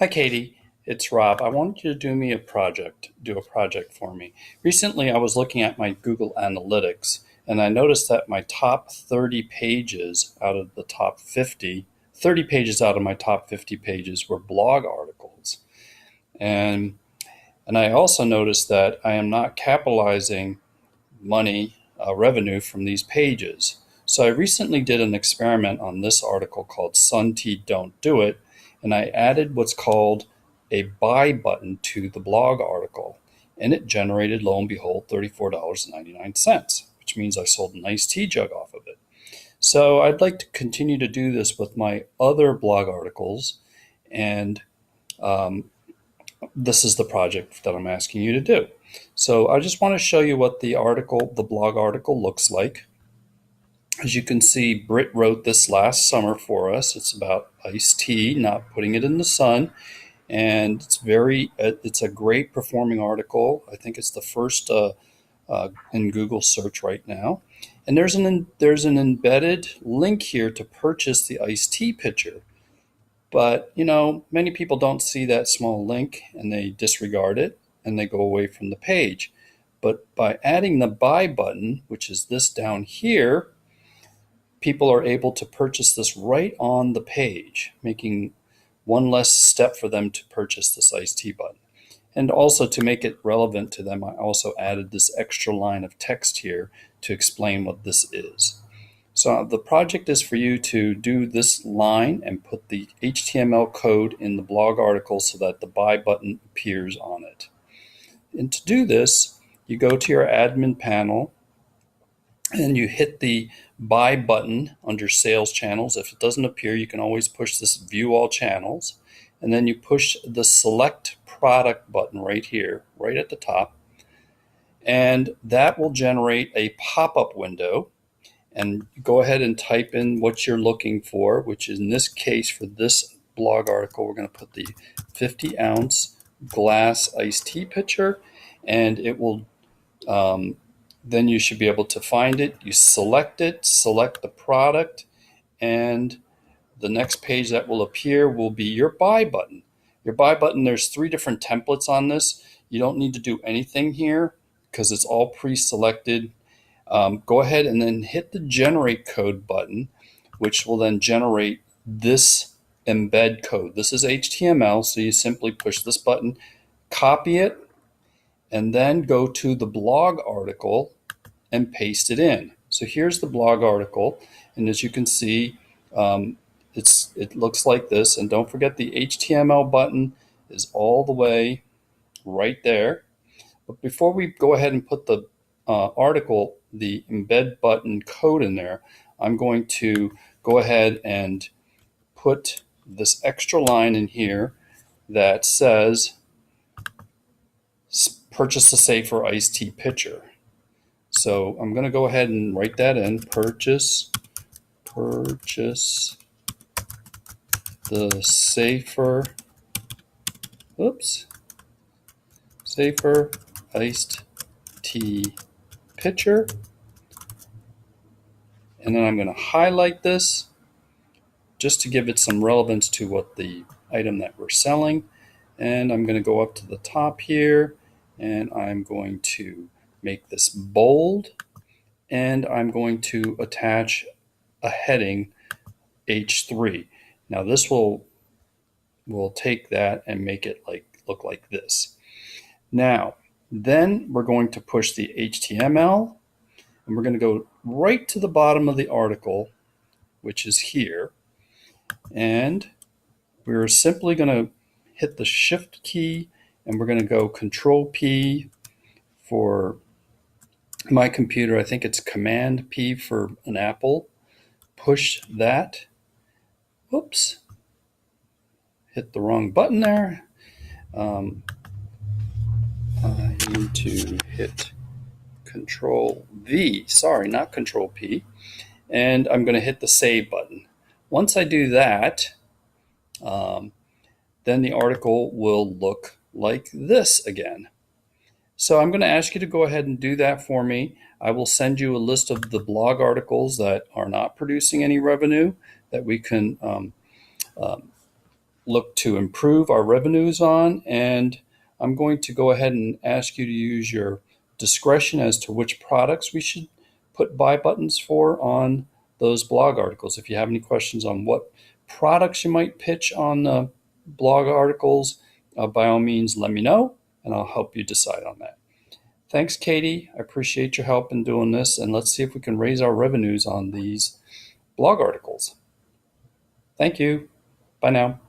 Hi, Katie. It's Rob. I wanted you to do a project for me. Recently, I was looking at my Google Analytics and I noticed that my top 30 pages out of the top 50, 30 pages out of my top 50 pages were blog articles. And, and I also noticed that I am not capitalizing revenue from these pages. So I recently did an experiment on this article called Sun Tea Don't Do It, and I added what's called a buy button to the blog article. And it generated, lo and behold, $34.99, which means I sold a nice tea jug off of it. So I'd like to continue to do this with my other blog articles, and um, this is the project that I'm asking you to do. So I just want to show you what the blog article looks like. As you can see, Britt wrote this last summer for us. It's about iced tea, not putting it in the sun. And it's a great performing article. I think it's the first in Google search right now. And there's an embedded link here to purchase the iced tea pitcher. But, many people don't see that small link and they disregard it and they go away from the page. But by adding the buy button, which is this down here, people are able to purchase this right on the page, making one less step for them to purchase this iced tea button. And also to make it relevant to them, I also added this extra line of text here to explain what this is. So the project is for you to do this line and put the HTML code in the blog article so that the buy button appears on it. And to do this, you go to your admin panel and you hit the buy button under sales channels. If it doesn't appear, you can always push this view all channels. And then you push the select product button right here, right at the top. And that will generate a pop-up window. And go ahead and type in what you're looking for, which is in this case for this blog article, we're going to put the 50-ounce glass iced tea pitcher, and it will then you should be able to find it. You select it, select the product, and the next page that will appear will be your buy button. Your buy button, there's 3 different templates on this. You don't need to do anything here because it's all pre-selected. Go ahead and then hit the generate code button, which will then generate this embed code. This is HTML, so you simply push this button, copy it, and then go to the blog article and paste it in. So here's the blog article, and as you can see, it looks like this. And don't forget the HTML button is all the way right there. But before we go ahead and put the the embed button code in there, I'm going to go ahead and put this extra line in here that says purchase a safer iced tea pitcher. So I'm going to go ahead and write that in. Purchase the safer iced tea pitcher. And then I'm going to highlight this just to give it some relevance to what the item that we're selling. And I'm going to go up to the top here and I'm going to make this bold, and I'm going to attach a heading H3. Now this will take that and make it look like this. Now then we're going to push the HTML and we're going to go right to the bottom of the article, which is here, and we're simply going to hit the shift key and we're going to go Control P for my computer. I think it's Command P for an Apple. Push that. Whoops. Hit the wrong button there. I need to hit Control V. Sorry, not Control P. And I'm going to hit the Save button. Once I do that, then the article will look like this again. So I'm going to ask you to go ahead and do that for me. I will send you a list of the blog articles that are not producing any revenue that we can look to improve our revenues on, and I'm going to go ahead and ask you to use your discretion as to which products we should put buy buttons for on those blog articles. If you have any questions on what products you might pitch on the blog articles, by all means, let me know, and I'll help you decide on that. Thanks, Katie. I appreciate your help in doing this, and let's see if we can raise our revenues on these blog articles. Thank you. Bye now.